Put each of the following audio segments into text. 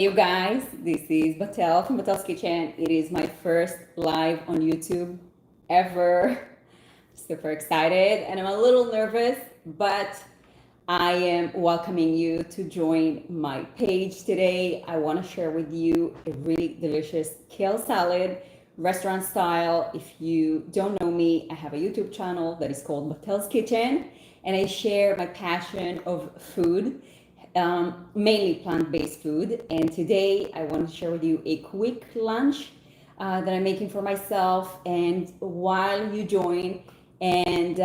You guys, this is Batel from Batel's Kitchen. It is my first live on YouTube ever. Super excited and I'm a little nervous, but I am welcoming you to join my page today. I want to share with you a really delicious kale salad, restaurant style. If you don't know me, I have a YouTube channel that is called Batel's Kitchen, and I share my passion of food, mainly plant-based food. And today I want to share with you a quick lunch that I'm making for myself. And while you join, and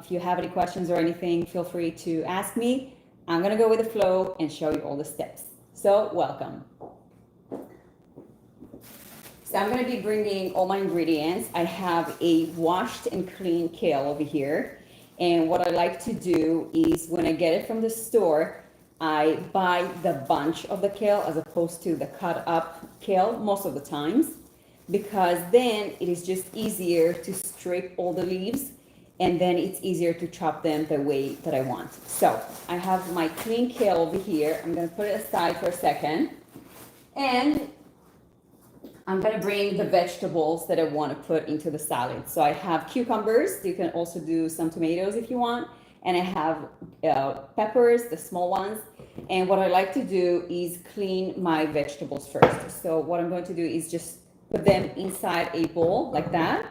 if you have any questions or anything, feel free to ask me. I'm gonna go with the flow and show you all the steps. So welcome. So I'm gonna be bringing all my ingredients. I have a washed and clean kale over here. And what I like to do is when I get it from the store, I buy the bunch of the kale as opposed to the cut up kale most of the times, because then it is just easier to strip all the leaves and then it's easier to chop them the way that I want. So I have my clean kale over here. I'm gonna put it aside for a second. And I'm gonna bring the vegetables that I wanna put into the salad. So I have cucumbers. You can also do some tomatoes if you want. And I have peppers, the small ones. And what I like to do is clean my vegetables first. So what I'm going to do is just put them inside a bowl like that.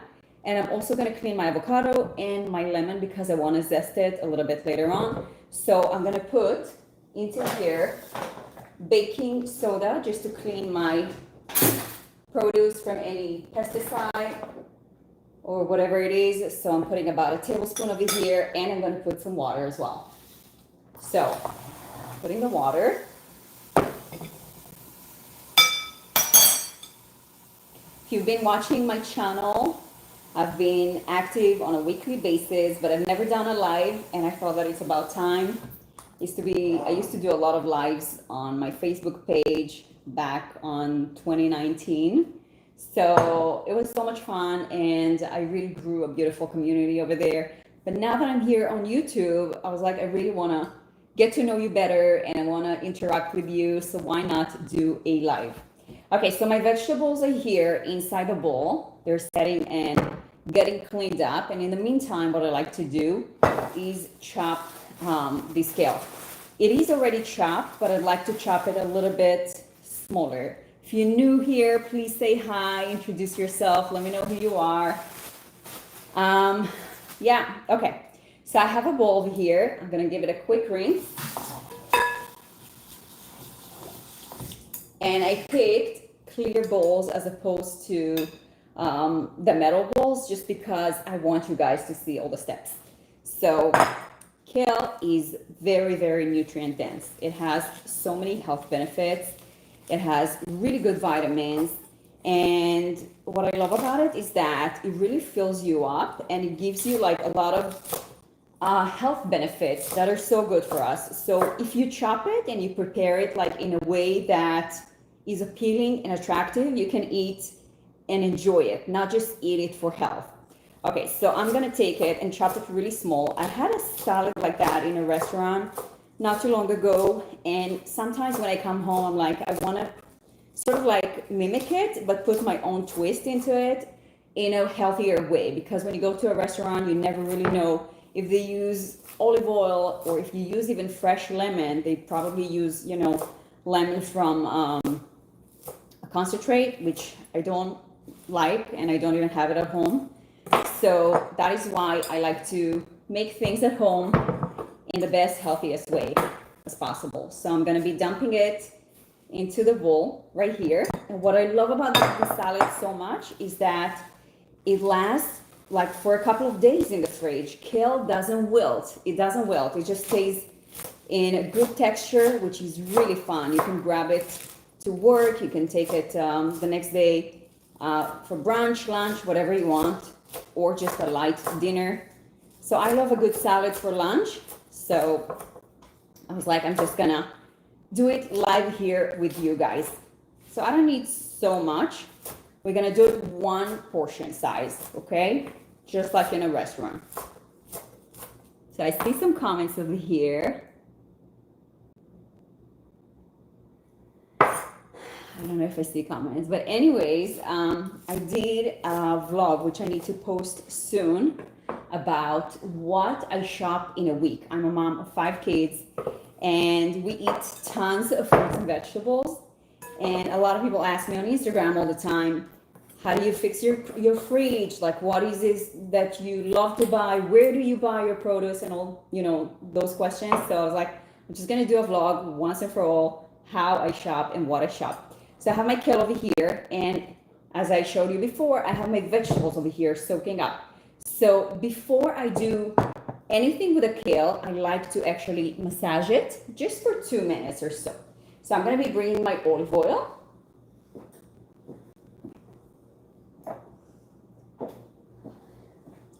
And I'm also going to clean my avocado and my lemon because I want to zest it a little bit later on. So I'm going to put into here baking soda just to clean my produce from any pesticide or whatever it is. So I'm putting about a tablespoon of it here, and I'm going to put some water as well. So putting the water. If you've been watching my channel, I've been active on a weekly basis, but I've never done a live, and I thought that it's about time. I used to do a lot of lives on my Facebook page back on 2019. So it was so much fun, and I really grew a beautiful community over there. But now that I'm here on YouTube, I was like, I really want to get to know you better and I want to interact with you. So why not do a live? Okay, so my vegetables are here inside the bowl. They're setting and getting cleaned up. And in the meantime, what I like to do is chop this kale. It is already chopped, but I'd like to chop it a little bit smaller. If you're new here, please say hi, introduce yourself, let me know who you are. Yeah, okay. So I have a bowl over here. I'm gonna give it a quick rinse. And I picked clear bowls as opposed to the metal bowls just because I want you guys to see all the steps. So kale is very, very nutrient dense. It has so many health benefits. It has really good vitamins, and what I love about it is that it really fills you up and it gives you like a lot of health benefits that are so good for us. So if you chop it and you prepare it like in a way that is appealing and attractive, you can eat and enjoy it, not just eat it for health. Okay, so I'm gonna take it and chop it really small. I had a salad like that in a restaurant not too long ago, and sometimes when I come home, I'm like, I want to sort of like mimic it, but put my own twist into it in a healthier way, because when you go to a restaurant, you never really know if they use olive oil or if you use even fresh lemon. They probably use, you know, lemon from a concentrate, which I don't like, and I don't even have it at home. So that is why I like to make things at home in the best, healthiest way as possible. So I'm gonna be dumping it into the bowl right here. And what I love about the salad so much is that it lasts like for a couple of days in the fridge. Kale doesn't wilt. It doesn't wilt. It just stays in a good texture, which is really fun. You can grab it to work. You can take it the next day for brunch, lunch, whatever you want, or just a light dinner. So I love a good salad for lunch. So I was like, I'm just gonna do it live here with you guys. So I don't need so much. We're gonna do it one portion size, okay? Just like in a restaurant. So I see some comments over here. I don't know if I see comments, but anyways, I did a vlog which I need to post soon about what I shop in a week. I'm a mom of 5 kids, and we eat tons of fruits and vegetables. And a lot of people ask me on Instagram all the time, how do you fix your fridge? Like, what is this that you love to buy? Where do you buy your produce? And all, those questions. So I was like, I'm just gonna do a vlog once and for all, how I shop and what I shop. So I have my kale over here, and as I showed you before, I have my vegetables over here soaking up. So before I do anything with a kale, I like to actually massage it just for 2 minutes or so. So I'm gonna be bringing my olive oil.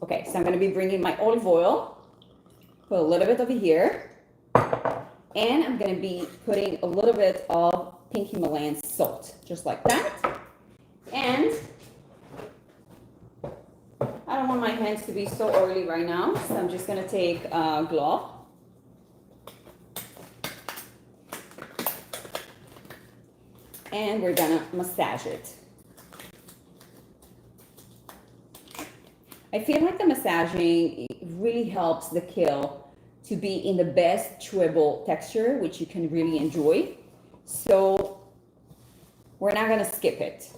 Okay, so I'm gonna be bringing my olive oil, put a little bit over here, and I'm gonna be putting a little bit of pink Himalayan salt, just like that. And I don't want my hands to be so oily right now, so I'm just gonna take a glove. And we're gonna massage it. I feel like the massaging really helps the kale to be in the best chewable texture, which you can really enjoy. So we're not gonna skip it.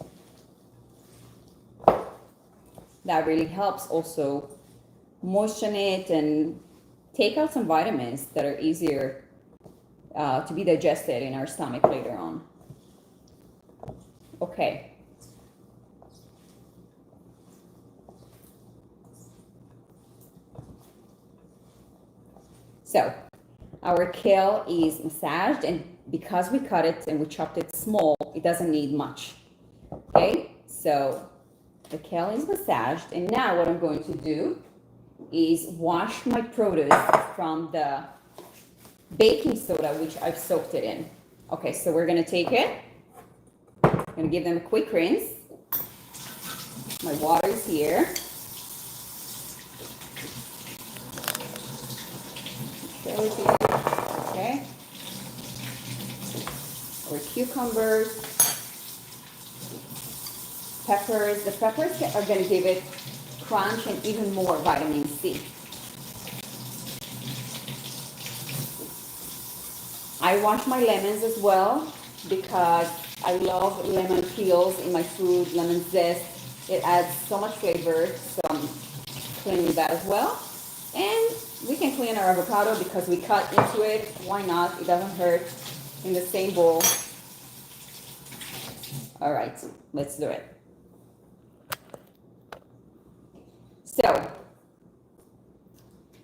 That really helps also moisten it and take out some vitamins that are easier to be digested in our stomach later on. Okay. So our kale is massaged, and because we cut it and we chopped it small, it doesn't need much. Okay, so the kale is massaged, and now what I'm going to do is wash my produce from the baking soda, which I've soaked it in. Okay, so we're gonna take it, I'm gonna give them a quick rinse. My water is here. Okay. Or cucumbers, peppers. The peppers are going to give it crunch and even more vitamin C. I wash my lemons as well because I love lemon peels in my food, lemon zest. It adds so much flavor, so I'm cleaning that as well. And we can clean our avocado because we cut into it. Why not? It doesn't hurt. In the same bowl. All right, let's do it. So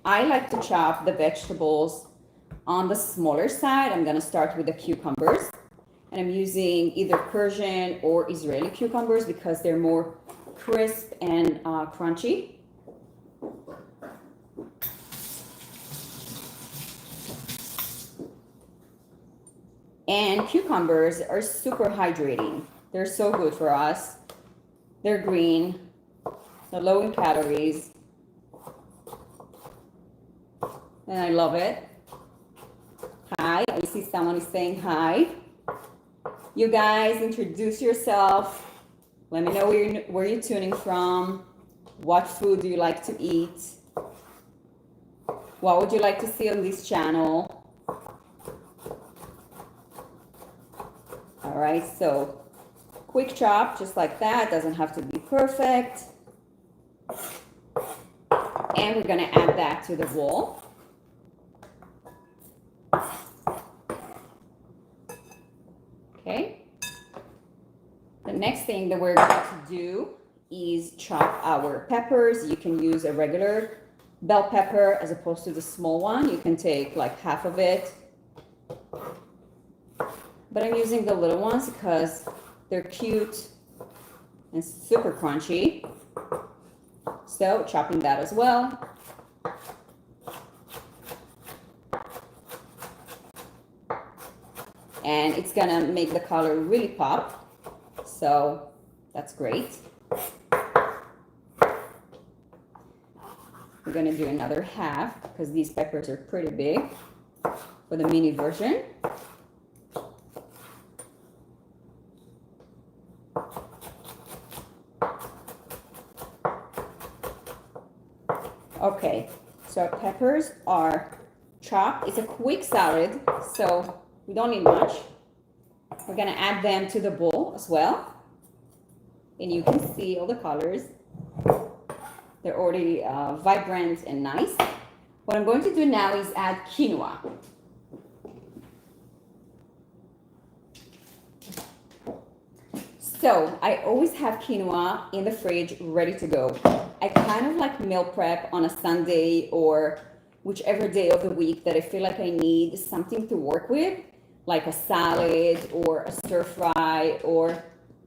I like to chop the vegetables on the smaller side. I'm gonna start with the cucumbers, and I'm using either Persian or Israeli cucumbers because they're more crisp and crunchy. And cucumbers are super hydrating. They're so good for us. They're green, they're low in calories, and I love it. Hi, I see someone is saying hi. You guys, introduce yourself. Let me know where you're tuning from. What food do you like to eat? What would you like to see on this channel? All right, so quick chop, just like that. Doesn't have to be perfect. And we're gonna add that to the bowl. Okay. The next thing that we're going to do is chop our peppers. You can use a regular bell pepper as opposed to the small one. You can take like half of it. But I'm using the little ones because they're cute and super crunchy. So chopping that as well. And it's gonna make the color really pop. So that's great. We're gonna do another half because these peppers are pretty big for the mini version. Okay, so our peppers are chopped. It's a quick salad, so we don't need much. We're gonna add them to the bowl as well. And you can see all the colors. They're already vibrant and nice. What I'm going to do now is add quinoa. So I always have quinoa in the fridge ready to go. I kind of like meal prep on a Sunday or whichever day of the week that I feel like I need something to work with, like a salad or a stir fry or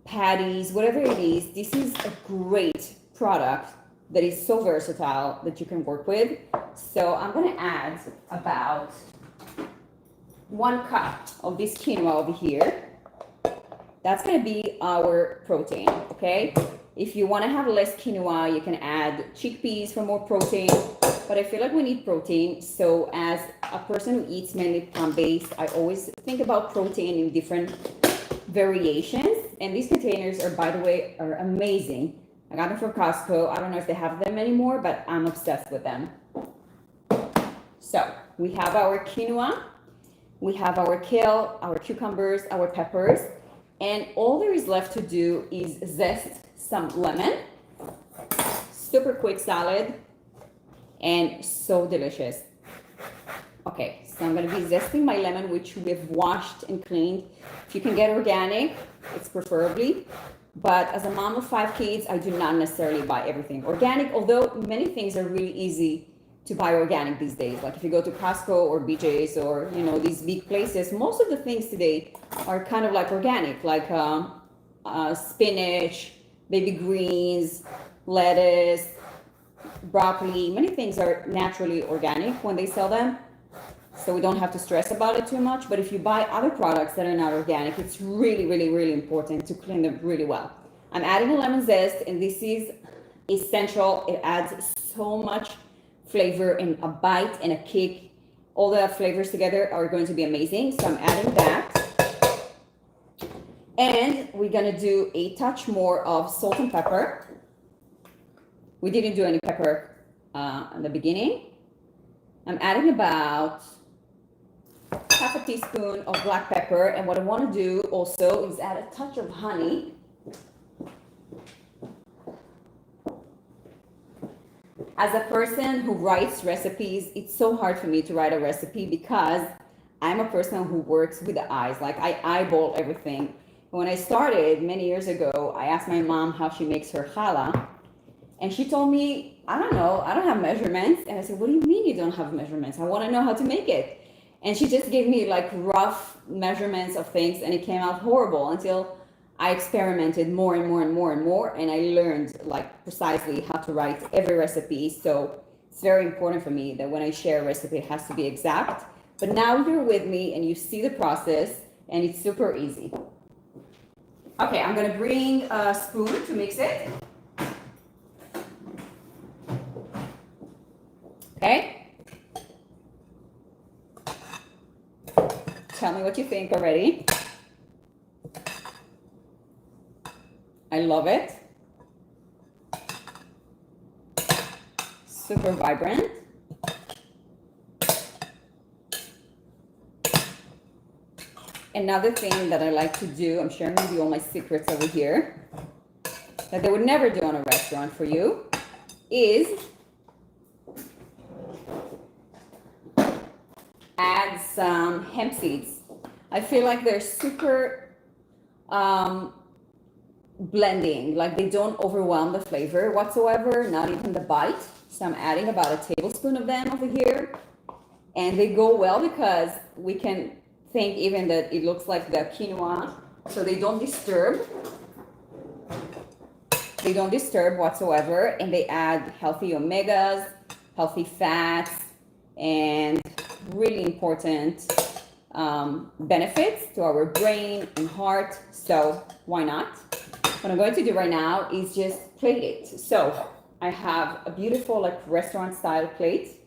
patties, whatever it is. This is a great product that is so versatile that you can work with. So I'm gonna add about 1 cup of this quinoa over here. That's gonna be our protein, okay? If you wanna have less quinoa, you can add chickpeas for more protein, but I feel like we need protein. So as a person who eats mainly plant-based, I always think about protein in different variations. And these containers are, by the way, are amazing. I got them from Costco. I don't know if they have them anymore, but I'm obsessed with them. So we have our quinoa, we have our kale, our cucumbers, our peppers, and all there is left to do is zest some lemon. Super quick salad and so delicious. Okay, so I'm gonna be zesting my lemon, which we've washed and cleaned. If you can get organic, it's preferably. But as a mom of 5 kids, I do not necessarily buy everything organic, although many things are really easy to buy organic these days. Like if you go to Costco or BJ's or these big places, most of the things today are kind of like organic, like spinach, baby greens, lettuce, broccoli. Many things are naturally organic when they sell them, so we don't have to stress about it too much. But if you buy other products that are not organic, it's really, really, really important to clean them really well. I'm adding a lemon zest, and this is essential. It adds so much flavor and a bite and a kick. All the flavors together are going to be amazing. So I'm adding that. And we're gonna do a touch more of salt and pepper. We didn't do any pepper in the beginning. I'm adding about half a teaspoon of black pepper. And what I wanna do also is add a touch of honey. As a person who writes recipes, it's so hard for me to write a recipe because I'm a person who works with the eyes. Like I eyeball everything. When I started many years ago, I asked my mom how she makes her challah. And she told me, I don't know, I don't have measurements. And I said, what do you mean you don't have measurements? I want to know how to make it. And she just gave me like rough measurements of things, and it came out horrible until I experimented more and more and more and more, and I learned like precisely how to write every recipe. So it's very important for me that when I share a recipe, it has to be exact. But now you're with me and you see the process, and it's super easy. Okay, I'm gonna bring a spoon to mix it. Okay. Tell me what you think already. I love it. Super vibrant. Another thing that I like to do, I'm sharing with you all my secrets over here, that they would never do on a restaurant for you, is add some hemp seeds. I feel like they're super blending, like they don't overwhelm the flavor whatsoever, not even the bite. So I'm adding about a tablespoon of them over here, and they go well because we can think even that it looks like the quinoa, so they don't disturb. They don't disturb whatsoever, and they add healthy omegas, healthy fats, and really important benefits to our brain and heart. So why not? What I'm going to do right now is just plate it. So I have a beautiful like restaurant style plate.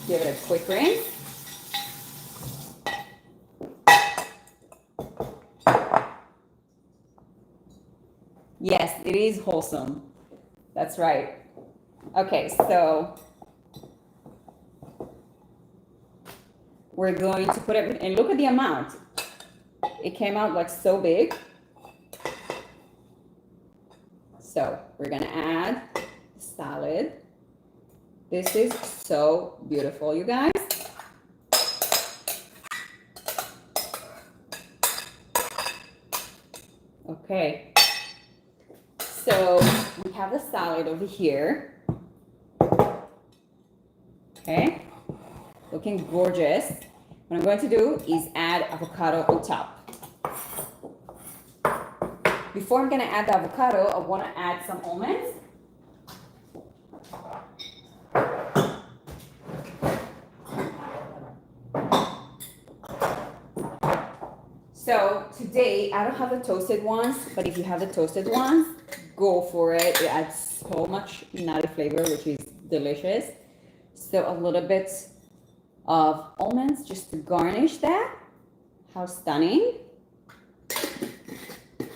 Give it a quick rinse. Yes, it is wholesome. That's right. Okay, so we're going to put it, and look at the amount. It came out like so big. So we're gonna add salad. This is so beautiful, you guys. Okay, so we have the salad over here. Okay, looking gorgeous. What I'm going to do is add avocado on top. Before I'm gonna add the avocado, I wanna add some almonds. So today, I don't have the toasted ones, but if you have the toasted ones, go for it. It adds so much nutty flavor, which is delicious. So a little bit of almonds just to garnish that. How stunning.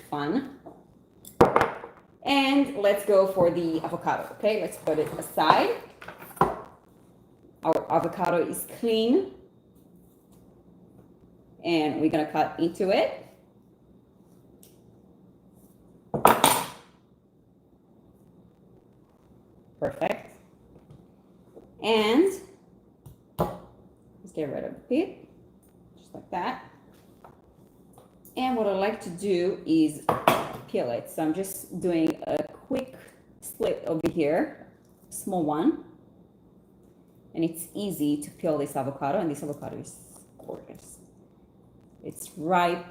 Fun. And let's go for the avocado, okay? Let's put it aside. Our avocado is clean. And we're gonna cut into it. Perfect. And let's get rid of the pit, just like that. And what I like to do is peel it. So I'm just doing a quick slit over here, small one. And it's easy to peel this avocado, and this avocado is gorgeous. It's ripe.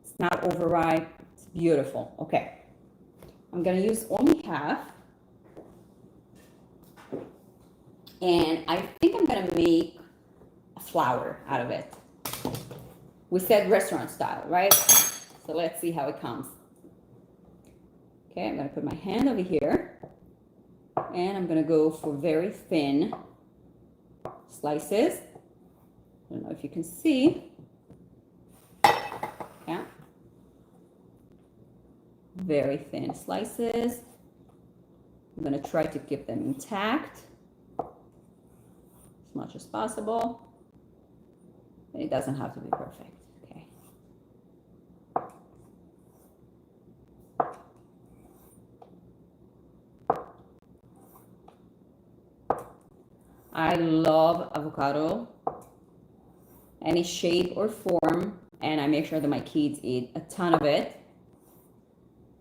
It's not overripe. It's beautiful. Okay. I'm gonna use only half. And I think I'm gonna make a flour out of it. We said restaurant style, right? So let's see how it comes. Okay, I'm gonna put my hand over here. And I'm gonna go for very thin slices. I don't know if you can see. Yeah. Very thin slices. I'm gonna try to keep them intact as much as possible. And it doesn't have to be perfect, okay? I love avocado, any shape or form, and I make sure that my kids eat a ton of it.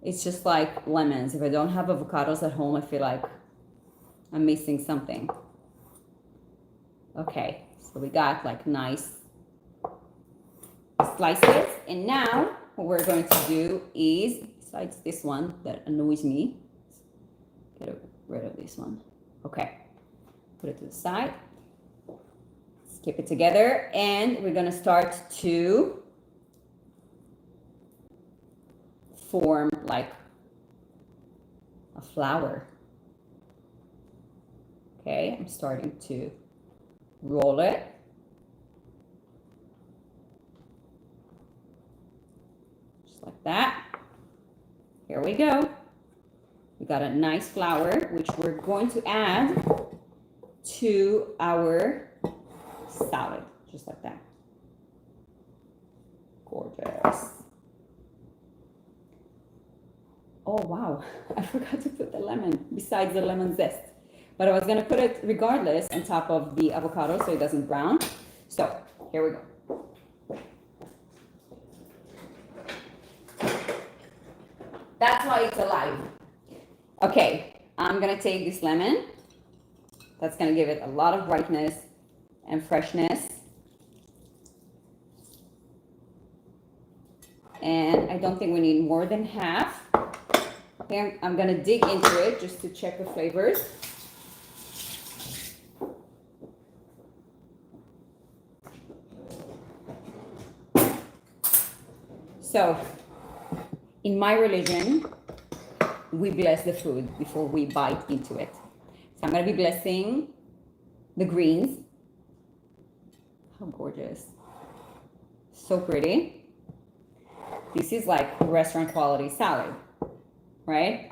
It's just like lemons. If I don't have avocados at home, I feel like I'm missing something. Okay, so we got like nice slices, and now what we're going to do is, besides this one that annoys me, get rid of this one. Okay, put it to the side. Keep it together, and we're gonna start to form like a flower. Okay, I'm starting to roll it. Just like that. Here we go. We got a nice flower, which we're going to add to our salad, just like that. Gorgeous. Oh wow, I forgot to put the lemon besides the lemon zest, but I was gonna put it regardless on top of the avocado so it doesn't brown. So here we go. That's why it's alive. Okay, I'm gonna take this lemon. That's gonna give it a lot of brightness and freshness. And I don't think we need more than half. Okay, I'm gonna dig into it just to check the flavors. So, in my religion, we bless the food before we bite into it. So I'm gonna be blessing the greens. How gorgeous. So pretty. This is like restaurant quality salad, right?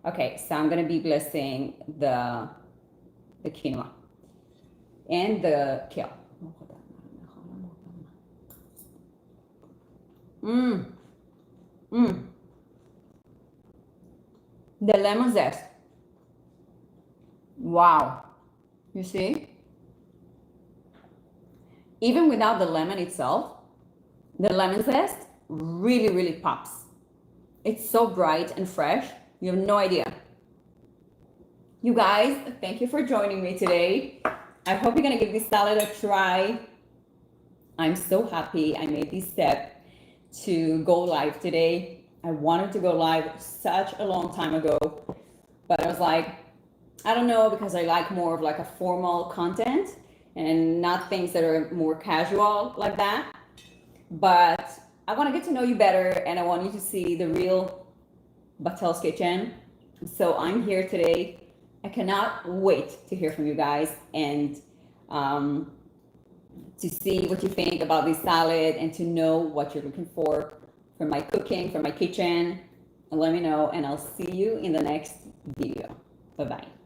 Okay, so I'm gonna be blessing the quinoa and the kale. Mmm, mmm. The lemon zest. Wow. You see? Even without the lemon itself, the lemon zest really, really pops. It's so bright and fresh. You have no idea. You guys, thank you for joining me today. I hope you're gonna give this salad a try. I'm so happy I made this step to go live today. I wanted to go live such a long time ago, but I was like, I don't know, because I like more of like a formal content and not things that are more casual like that. But I want to get to know you better, and I want you to see the real Batel's Kitchen. So I'm here today. I cannot wait to hear from you guys and to see what you think about this salad and to know what you're looking for my cooking, for my kitchen. And let me know, and I'll see you in the next video. Bye-bye.